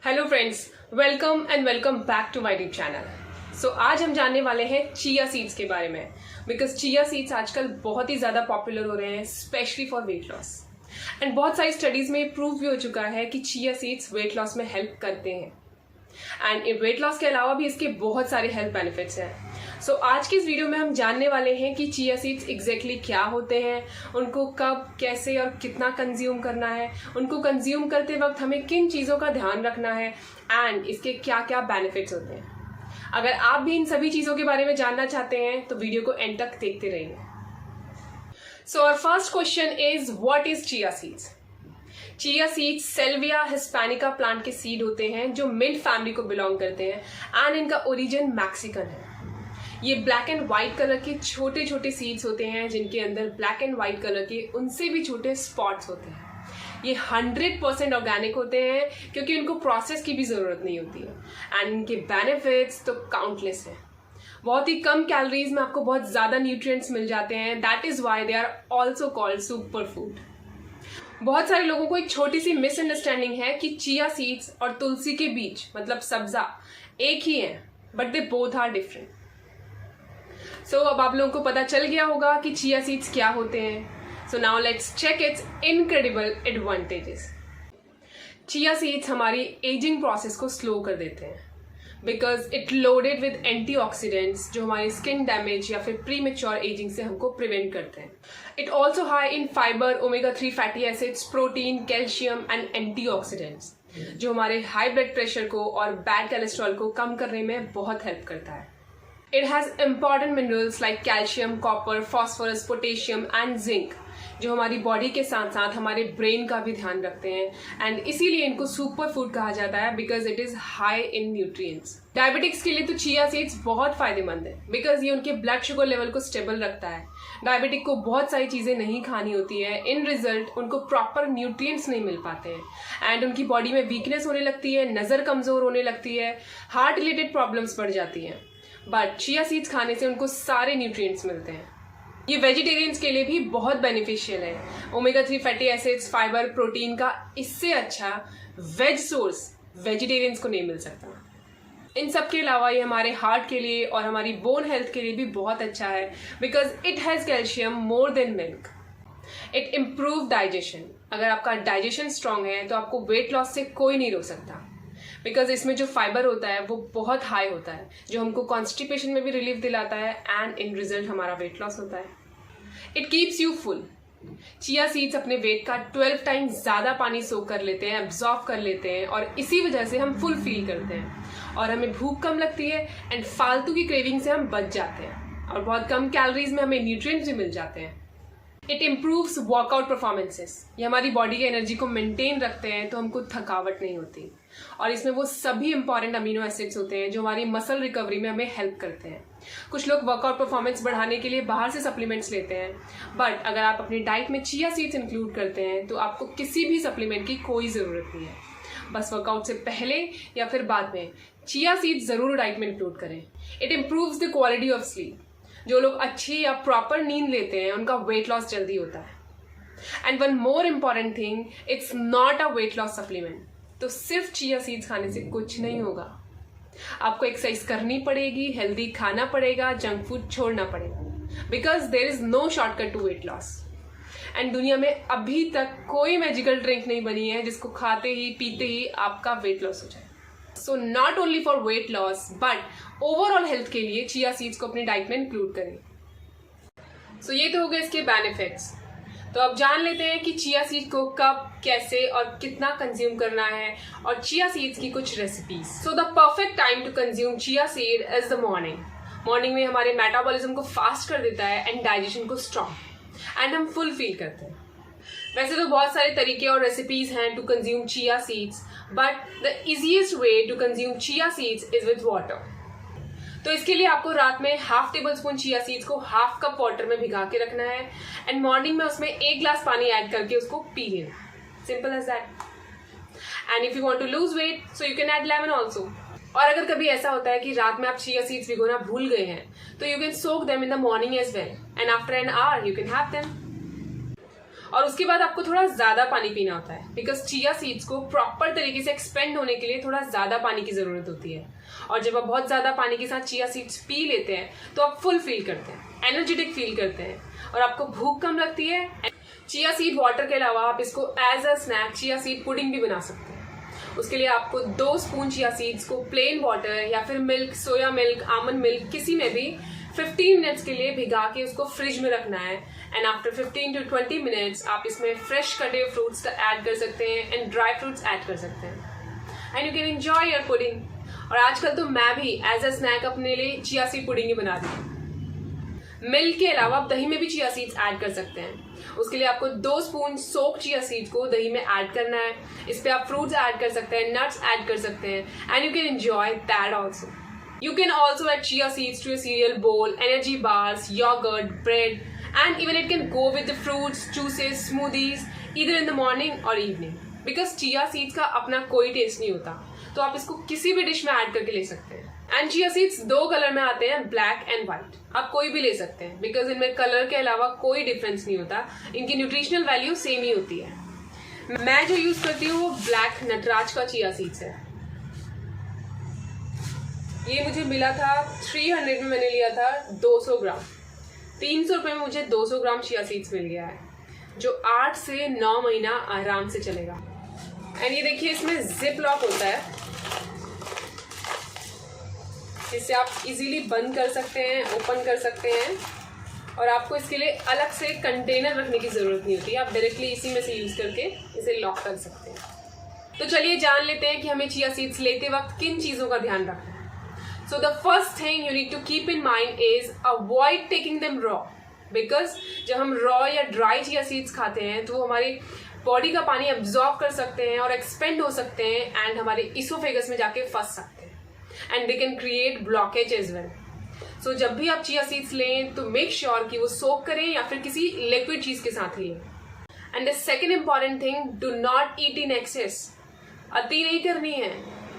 Hello friends, welcome and welcome back to my YouTube channel. So आज हम जानने वाले हैं चिया सीड्स के बारे में, बिकॉज चिया सीड्स आजकल बहुत ही ज़्यादा पॉपुलर हो रहे हैं, specially for wait loss. And बहुत सारी स्टडीज़ में प्रूव भी हो चुका है कि चिया सीड्स वेट लॉस में हेल्प करते हैं। एंड वेट लॉस के अलावा भी इसके बहुत सारे हेल्थ बेनिफिट्स हैं। सो आज की इस वीडियो में हम जानने वाले हैं कि चिया सीड्स एग्जैक्टली क्या होते हैं, उनको कब, कैसे और कितना कंज्यूम करना है, उनको कंज्यूम करते वक्त हमें किन चीज़ों का ध्यान रखना है एंड इसके क्या क्या बेनिफिट्स होते हैं। अगर आप भी इन सभी चीज़ों के बारे में जानना चाहते हैं तो वीडियो को एंड तक देखते रहिए। So our first question is what is chia seeds. Chia seeds Salvia hispanica plant के सीड होते हैं जो मिंट फैमिली को बिलोंग करते हैं एंड इनका ओरिजिन मैक्सिकन है। ये ब्लैक एंड व्हाइट कलर के छोटे छोटे सीड्स होते हैं जिनके अंदर ब्लैक एंड व्हाइट कलर के उनसे भी छोटे स्पॉट्स होते हैं। ये 100% ऑर्गेनिक होते हैं क्योंकि उनको प्रोसेस की भी ज़रूरत नहीं होती है एंड इनके बेनिफिट्स तो काउंटलेस हैं। बहुत ही कम कैलोरीज में आपको बहुत ज़्यादा न्यूट्रिएंट्स मिल जाते हैं। That is why they are also called super food. बहुत सारे लोगों को एक छोटी सी मिसअंडरस्टैंडिंग है कि चिया सीड्स और तुलसी के बीज मतलब सब्जा एक ही हैं, but they both are different. So अब आप लोगों को पता चल गया होगा कि चिया सीड्स क्या होते हैं। So now let's check its incredible advantages. Chia seeds हमारी एजिंग प्रोसेस को स्लो कर देते हैं because it loaded with antioxidants जो हमारी स्किन डैमेज या फिर प्री मेच्योर एजिंग से हमको प्रिवेंट करते हैं। It also high in fibre, omega 3 fatty acids, protein, calcium and antioxidants जो हमारे हाई ब्लड प्रेशर को और बैड कोलेस्ट्रॉल को कम करने में बहुत हेल्प करता है। It has important minerals like calcium, copper, phosphorus, potassium and zinc जो हमारी बॉडी के साथ साथ हमारे ब्रेन का भी ध्यान रखते हैं एंड इसीलिए इनको सुपर फूड कहा जाता है because it is high in nutrients. Diabetics के लिए तो चिया सीड्स बहुत फायदेमंद है बिकॉज ये उनके ब्लड शुगर लेवल को स्टेबल रखता है। डायबिटिक को बहुत सारी चीज़ें नहीं खानी होती है, इन रिजल्ट उनको प्रॉपर न्यूट्रिएंट्स नहीं मिल पाते हैं एंड उनकी बॉडी में वीकनेस होने लगती है, नज़र कमज़ोर होने लगती है, हार्ट रिलेटेड प्रॉब्लम्स बढ़ जाती हैं। बट चिया सीड्स खाने से उनको सारे न्यूट्रिएंट्स मिलते हैं। ये वेजिटेरियंस के लिए भी बहुत बेनिफिशियल है। Omega 3 fatty acids, fibre, protein का इससे अच्छा वेज सोर्स वेजिटेरियंस को नहीं मिल सकता। इन सब के अलावा ये हमारे हार्ट के लिए और हमारी बोन हेल्थ के लिए भी बहुत अच्छा है because it has calcium more than milk. It improve digestion. अगर आपका डाइजेशन स्ट्रांग है तो आपको वेट लॉस से कोई नहीं रोक सकता बिकॉज इसमें जो फाइबर होता है वो बहुत हाई होता है जो हमको कॉन्स्टिपेशन में भी रिलीफ दिलाता है एंड इन रिजल्ट हमारा वेट लॉस होता है। It keeps you full. Chia seeds अपने वेट का 12 टाइम्स ज़्यादा पानी सोक कर लेते हैं, एब्जॉर्ब कर लेते हैं और इसी वजह से हम फुल फील करते हैं और हमें भूख कम लगती है एंड फालतू की क्रेविंग से हम बच जाते हैं और बहुत कम कैलोरीज में हमें न्यूट्रिएंट्स भी मिल जाते हैं। It improves workout performances. ये हमारी बॉडी की एनर्जी को मेंटेन रखते हैं तो हमको थकावट नहीं होती और इसमें वो सभी इंपॉर्टेंट अमीनो एसिड्स होते हैं जो हमारी मसल रिकवरी में हमें हेल्प करते हैं। कुछ लोग वर्कआउट परफॉर्मेंस बढ़ाने के लिए बाहर से सप्लीमेंट्स लेते हैं, बट अगर आप अपनी डाइट में चिया सीड्स इंक्लूड करते हैं तो आपको किसी भी सप्लीमेंट की कोई ज़रूरत नहीं है। बस वर्कआउट से पहले या फिर बाद में चिया सीड्स ज़रूर डाइट में इंक्लूड करें। It improves the quality of sleep. जो लोग अच्छी या प्रॉपर नींद लेते हैं उनका वेट लॉस जल्दी होता है। And one more important thing, it's not a weight loss supplement. तो सिर्फ चिया सीड्स खाने से कुछ नहीं होगा। आपको एक्सरसाइज करनी पड़ेगी, हेल्दी खाना पड़ेगा, जंक फूड छोड़ना पड़ेगा because there is no shortcut to weight loss. And दुनिया में अभी तक कोई मैजिकल ड्रिंक नहीं बनी है जिसको खाते ही पीते ही आपका वेट लॉस हो जाए। So not only for weight loss but overall health के लिए चिया सीड्स को अपनी डाइट में इंक्लूड करें। सो ये तो हो गए इसके बेनिफिट्स। तो अब जान लेते हैं कि चिया सीड को कब, कैसे और कितना कंज्यूम करना है और चिया सीड्स की कुछ recipes. So the perfect time to consume chia seed is the morning. Morning में हमारे मेटाबॉलिज्म को फास्ट कर देता है एंड डाइजेशन को स्ट्रॉन्ग एंड हम फुल फील करते हैं। वैसे तो बहुत सारे तरीके और रेसिपीज हैं to consume chia seeds but the easiest way to consume chia seeds is with water. तो इसके लिए आपको रात में half tablespoon chia seeds को हाफ कप वाटर में भिगा के रखना है एंड मॉर्निंग में उसमें 1 ग्लास पानी ऐड करके उसको पी लेना। Simple as that. And if you want to lose weight so you can add lemon also. और अगर कभी ऐसा होता है कि रात में आप चिया सीड्स भिगोना भूल गए हैं तो you can soak them in the morning as well and after an hour you can have them. और उसके बाद आपको थोड़ा ज्यादा पानी पीना होता है, बिकॉज चिया सीड्स को प्रॉपर तरीके से एक्सपेंड होने के लिए थोड़ा ज्यादा पानी की जरूरत होती है। और जब आप बहुत ज्यादा पानी के साथ चिया सीड्स पी लेते हैं तो आप फुल फील करते हैं, एनर्जेटिक फील करते हैं और आपको भूख कम लगती है। चिया सीड वाटर के अलावा आप इसको as a snack chia seed pudding भी बना सकते हैं। उसके लिए आपको 2 स्पून चिया सीड्स को प्लेन वाटर या फिर milk, soya milk, almond milk, किसी में भी 15 मिनट्स के लिए भिगा के उसको फ्रिज में रखना है। एंड आफ्टर 15 to 20 मिनट्स आप इसमें फ्रेश कटे हुए फ्रूट्स ऐड कर सकते हैं एंड ड्राई फ्रूट्स ऐड कर सकते हैं and you can enjoy your pudding. और आजकल तो मैं भी एज अ स्नैक अपने लिए चिया सीड पुडिंग ही बना रही हूँ। मिल्क के अलावा आप दही में भी चिया सीड्स ऐड कर सकते हैं। उसके लिए आपको 2 स्पून सोक चिया सीड्स को दही में ऐड करना है। इस पे आप फ्रूट्स ऐड कर सकते हैं, नट्स ऐड कर सकते हैं and you can enjoy that also. You can also add chia seeds to your cereal bowl, energy bars, yogurt, bread, and even it can go with the fruits, juices, smoothies, either in the morning or evening. Because chia seeds का अपना कोई test नहीं होता, तो आप इसको किसी भी डिश में ऐड करके ले सकते हैं। एंड चिया सीड्स 2 कलर में आते हैं, ब्लैक एंड व्हाइट। आप कोई भी ले सकते हैं, बिकॉज इनमें कलर के अलावा कोई डिफरेंस नहीं होता, इनकी न्यूट्रिशनल वैल्यू सेम ही होती है। मैं जो यूज करती हूँ वो ब्लैक नटराज का चिया सीड्स है। ये मुझे मिला था 300 में, मैंने लिया था 200 ग्राम। 300 रुपये में मुझे 200 ग्राम चिया सीड्स मिल गया है, जो 8 से 9 महीना आराम से चलेगा। एंड ये देखिए, इसमें जिप लॉक होता है, इससे आप इजीली बंद कर सकते हैं, ओपन कर सकते हैं और आपको इसके लिए अलग से कंटेनर रखने की जरूरत नहीं होती। आप डायरेक्टली इसी में से यूज करके इसे लॉक कर सकते हैं। तो चलिए जान लेते हैं कि हमें चिया सीड्स लेते वक्त किन चीजों का ध्यान रखना है। So the first thing you need to keep in mind is avoid taking them raw, because जब हम raw या dry chia seeds खाते हैं तो हमारी बॉडी का पानी एब्जॉर्ब कर सकते हैं और एक्सपेंड हो सकते हैं एंड हमारे इसोफेगस में जाके फंस सकते हैं and they can create blockage as well. So जब भी आप चिया सीड्स लें तो मेक श्योर कि वो सोक करें या फिर किसी लिक्विड चीज के साथ लें। And the second important thing, do not eat in excess. अति नहीं करनी है,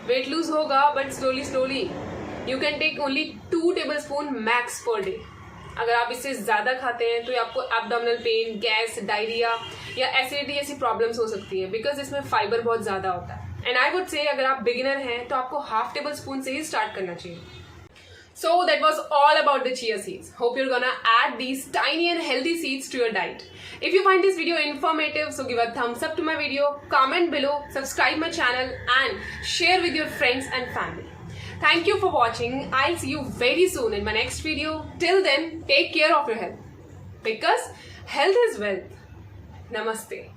वेट लूज होगा but slowly. You can take only 2 tablespoon max per day. अगर आप इससे ज्यादा खाते हैं तो आपको एब्डोमिनल पेन, गैस, डायरिया या एसिडिटी ऐसी प्रॉब्लम्स हो सकती है, बिकॉज इसमें फाइबर बहुत ज्यादा होता है। एंड आई वुड से अगर आप बिगिनर हैं तो आपको ½ टेबलस्पून से ही स्टार्ट करना चाहिए। So that was all about the chia seeds. Hope you're gonna add these tiny and healthy seeds to your diet. If you find this video informative, so give a thumbs up to my video, comment below, subscribe my channel and share with your friends and family. Thank you for watching. I'll see you very soon in my next video. Till then, take care of your health, because health is wealth. Namaste.